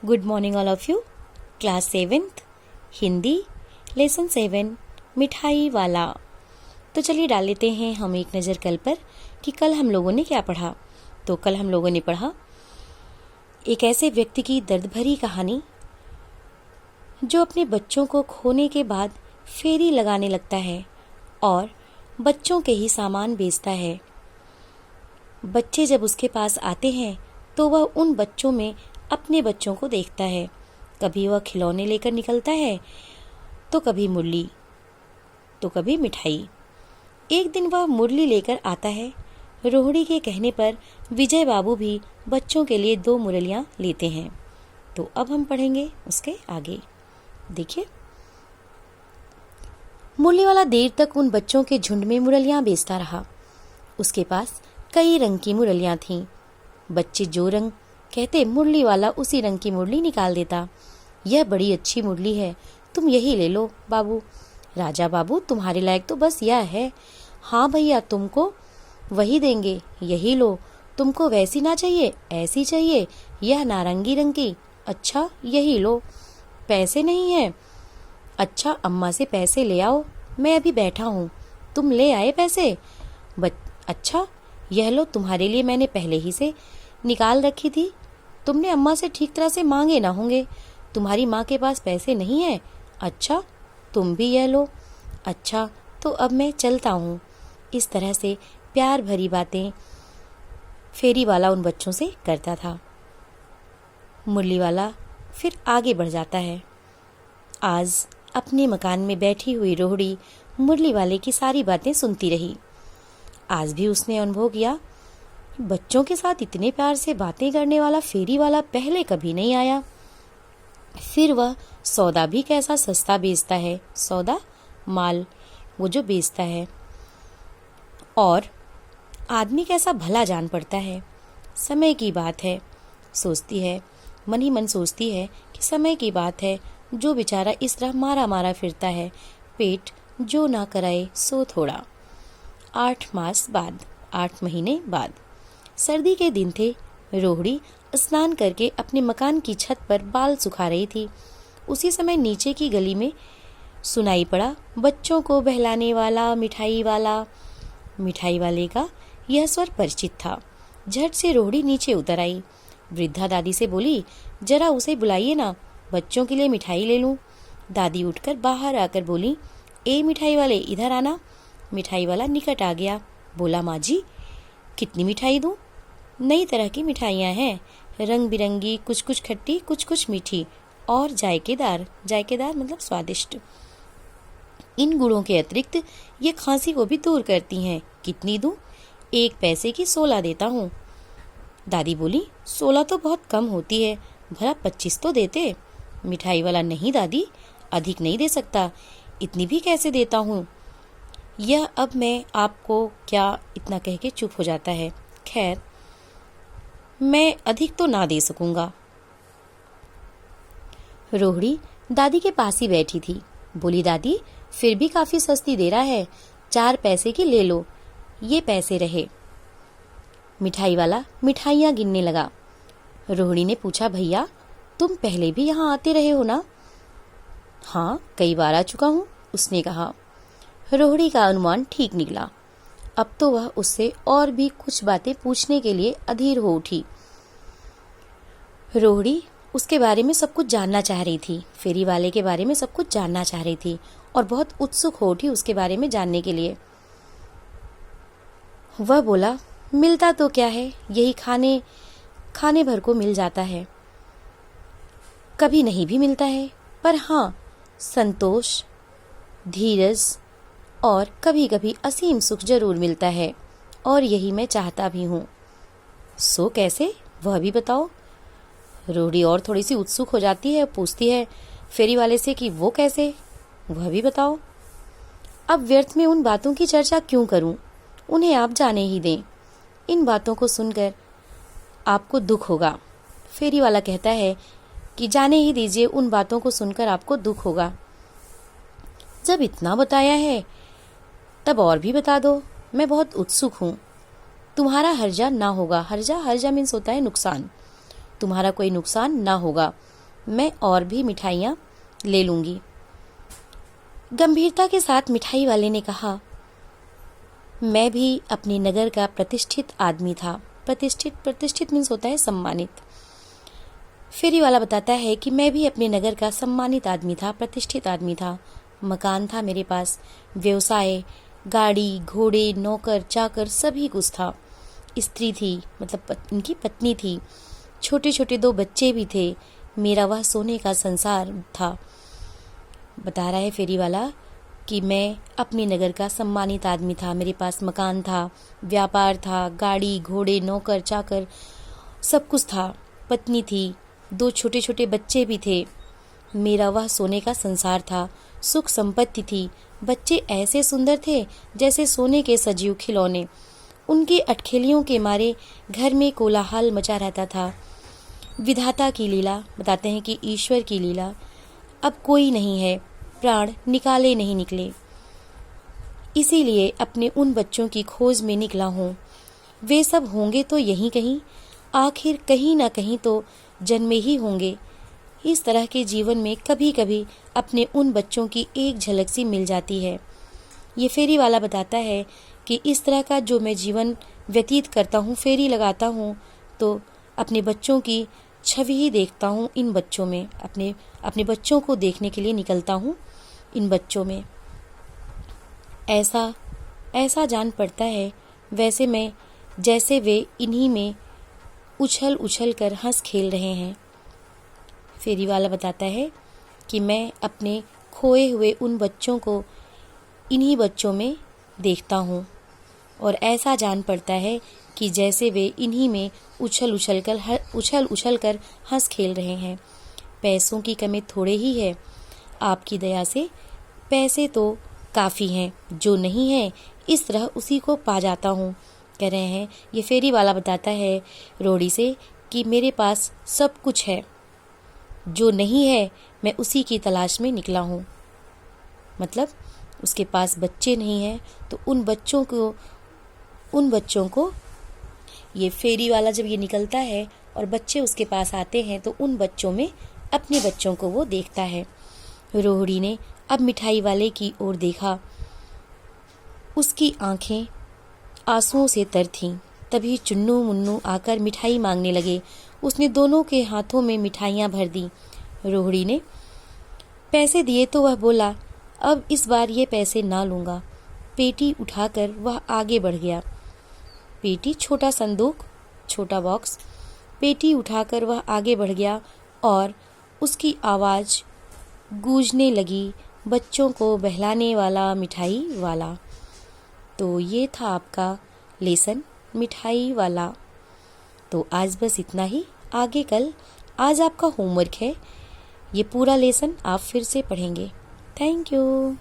Good morning all of you. Class 7th Hindi lesson 7 मिठाई वाला। तो चलिए डाल लेते हैं हम एक नज़र कल पर कि कल हम लोगों ने क्या पढ़ा। तो कल हम लोगों ने पढ़ा एक ऐसे व्यक्ति की दर्द भरी कहानी जो अपने बच्चों को खोने के बाद फेरी लगाने लगता है और बच्चों के ही सामान बेचता है। बच्चे जब उसके पास आते हैं तो वह उन बच्चों में अपने बच्चों को देखता है। कभी वह खिलौने लेकर निकलता है तो कभी मुरली तो कभी मिठाई। एक दिन वह मुरली लेकर आता है। रोहड़ी के कहने पर विजय बाबू भी बच्चों के लिए 2 मुरलियां लेते हैं। तो अब हम पढ़ेंगे उसके आगे। देखिए, मुरली वाला देर तक उन बच्चों के झुंड में मुरलियां बेचता रहा। उसके पास कई रंग की मुरलियां थीं। बच्चे जो रंग कहते मुरली वाला उसी रंग की मुरली निकाल देता। यह बड़ी अच्छी मुरली है, तुम यही ले लो बाबू। राजा बाबू, तुम्हारे लायक तो बस यह है। हाँ भैया, तुमको वही देंगे, यही लो। तुमको वैसी ना चाहिए, ऐसी चाहिए, यह नारंगी रंग की। अच्छा, यही लो। पैसे नहीं है? अच्छा, अम्मा से पैसे ले आओ, मैं अभी बैठा हूँ। तुम ले आए पैसे? अच्छा, यह लो, तुम्हारे लिए मैंने पहले ही से निकाल रखी थी। तुमने अम्मा से ठीक तरह से मांगे ना होंगे। तुम्हारी माँ के पास पैसे नहीं है? अच्छा, तुम भी यह लो। अच्छा, तो अब मैं चलता हूँ। इस तरह से प्यार भरी बातें फेरी वाला उन बच्चों से करता था। मुरली वाला फिर आगे बढ़ जाता है। आज अपने मकान में बैठी हुई रोहड़ी मुरली वाले की सारी बातें सुनती रही। आज भी उसने अनुभव किया, बच्चों के साथ इतने प्यार से बातें करने वाला फेरी वाला पहले कभी नहीं आया। फिर वह सौदा भी कैसा सस्ता बेचता है। सौदा, माल, वो जो बेचता है। और आदमी कैसा भला जान पड़ता है। समय की बात है, सोचती है, मन ही मन सोचती है कि समय की बात है, जो बेचारा इस तरह मारा मारा फिरता है, पेट जो ना कराए सो थोड़ा। 8 मास बाद, 8 महीने बाद, सर्दी के दिन थे। रोहड़ी स्नान करके अपने मकान की छत पर बाल सुखा रही थी। उसी समय नीचे की गली में सुनाई पड़ा बच्चों को बहलाने वाला मिठाई वाला। मिठाई वाले का यह स्वर परिचित था। झट से रोहड़ी नीचे उतर आई। वृद्धा दादी से बोली, जरा उसे बुलाइए ना, बच्चों के लिए मिठाई ले लूं। दादी उठकर बाहर आकर बोली, ए मिठाई वाले, इधर आना। मिठाई वाला निकट आ गया। बोला, माँ जी, कितनी मिठाई दूं? नई तरह की मिठाइयाँ हैं, रंग बिरंगी, कुछ कुछ खट्टी, कुछ कुछ मीठी और जायकेदार। जायकेदार मतलब स्वादिष्ट। इन गुणों के अतिरिक्त ये खांसी को भी दूर करती हैं। कितनी दूं? 1 पैसे की 16 देता हूँ। दादी बोली, 16 तो बहुत कम होती है, भला 25 तो देते। मिठाई वाला, नहीं दादी, अधिक नहीं दे सकता, इतनी भी कैसे देता हूँ। यह अब मैं आपको क्या, इतना कह के चुप हो जाता है। खैर, मैं अधिक तो ना दे सकूंगा। रोहड़ी दादी के पास ही बैठी थी। बोली, दादी, फिर भी काफी सस्ती दे रहा है, 4 पैसे की ले लो, ये पैसे रहे। मिठाई वाला मिठाइयाँ गिनने लगा। रोहड़ी ने पूछा, भैया, तुम पहले भी यहाँ आते रहे हो ना? हाँ, कई बार आ चुका हूँ, उसने कहा। रोहड़ी का अनुमान ठीक निकला। अब तो वह उससे और भी कुछ बातें पूछने के लिए अधीर हो उठी। रोहड़ी उसके बारे में सब कुछ जानना चाह रही थी। फेरी वाले के बारे में सब कुछ जानना चाह रही थी और बहुत उत्सुक हो उठी उसके बारे में जानने के लिए। वह बोला, मिलता तो क्या है, यही खाने भर को मिल जाता है। कभी नहीं भी मिलता है, पर हाँ, संतोष, धीरज और कभी कभी असीम सुख जरूर मिलता है, और यही मैं चाहता भी हूँ। सो कैसे, वह भी बताओ। रोहड़ी और थोड़ी सी उत्सुक हो जाती है, पूछती है फेरी वाले से कि वो कैसे, वह भी बताओ। अब व्यर्थ में उन बातों की चर्चा क्यों करूं, उन्हें आप जाने ही दें। इन बातों को सुनकर आपको दुख होगा। फेरी वाला कहता है कि जाने ही दीजिए, उन बातों को सुनकर आपको दुख होगा। जब इतना बताया है तब और भी बता दो, मैं बहुत उत्सुक हूँ। तुम्हारा हर्जा ना होगा। हर्जा मीन्स होता है नुकसान। तुम्हारा कोई नुकसान ना होगा। मैं और भी मिठाइयाँ ले लूँगी। गंभीरता के साथ मिठाई वाले ने कहा, मैं भी अपने नगर का प्रतिष्ठित आदमी था। प्रतिष्ठित मीन्स होता है सम्मानित। फेरी वाला बताता है कि मैं भी अपने नगर का सम्मानित आदमी था, प्रतिष्ठित आदमी था। मकान था मेरे पास, व्यवसाय, गाड़ी, घोड़े, नौकर, चाकर सभी कुछ था। स्त्री थी, मतलब उनकी पत्नी थी। छोटे छोटे 2 बच्चे भी थे। मेरा वह सोने का संसार था। बता रहा है फेरी वाला कि मैं अपने नगर का सम्मानित आदमी था। मेरे पास मकान था, व्यापार था, गाड़ी, घोड़े, नौकर, चाकर सब कुछ था। पत्नी थी, 2 छोटे छोटे बच्चे भी थे। मेरा वह सोने का संसार था। सुख संपत्ति थी। बच्चे ऐसे सुंदर थे जैसे सोने के सजीव खिलौने। उनकी अटखेलियों के मारे घर में कोलाहल मचा रहता था। विधाता की लीला, बताते हैं कि ईश्वर की लीला, अब कोई नहीं है, प्राण निकाले नहीं निकले। इसीलिए अपने उन बच्चों की खोज में निकला हूँ। वे सब होंगे तो यहीं कहीं, आखिर कहीं ना कहीं तो जन्मे ही होंगे। इस तरह के जीवन में कभी कभी अपने उन बच्चों की एक झलक सी मिल जाती है। ये फेरी वाला बताता है कि इस तरह का जो मैं जीवन व्यतीत करता हूँ, फेरी लगाता हूँ, तो अपने बच्चों की छवि ही देखता हूँ इन बच्चों में। अपने बच्चों को देखने के लिए निकलता हूँ इन बच्चों में। ऐसा जान पड़ता है वैसे मैं जैसे वे इन्हीं में उछल उछल कर हंस खेल रहे हैं। फेरी वाला बताता है कि मैं अपने खोए हुए उन बच्चों को इन्हीं बच्चों में देखता हूँ और ऐसा जान पड़ता है कि जैसे वे इन्हीं में उछल उछल कर हंस खेल रहे हैं। पैसों की कमी थोड़े ही है, आपकी दया से पैसे तो काफ़ी हैं, जो नहीं है इस तरह उसी को पा जाता हूँ। कह रहे हैं ये फेरी वाला बताता है रोड़ी से कि मेरे पास सब कुछ है, जो नहीं है मैं उसी की तलाश में निकला हूँ। मतलब उसके पास बच्चे नहीं हैं तो उन बच्चों को ये फेरी वाला जब ये निकलता है और बच्चे उसके पास आते हैं तो उन बच्चों में अपने बच्चों को वो देखता है। रोहड़ी ने अब मिठाई वाले की ओर देखा। उसकी आंखें आंसुओं से तर थीं। तभी चुन्नू मुन्नू आकर मिठाई मांगने लगे। उसने दोनों के हाथों में मिठाइयाँ भर दी। रोहड़ी ने पैसे दिए तो वह बोला, अब इस बार ये पैसे ना लूँगा। पेटी उठाकर वह आगे बढ़ गया। पेटी, छोटा संदूक, छोटा बॉक्स। पेटी उठाकर वह आगे बढ़ गया और उसकी आवाज़ गूंजने लगी, बच्चों को बहलाने वाला मिठाई वाला। तो ये था आपका लेसन मिठाई वाला। तो आज बस इतना ही। आगे कल आज आपका होमवर्क है, ये पूरा लेसन आप फिर से पढ़ेंगे। Thank you.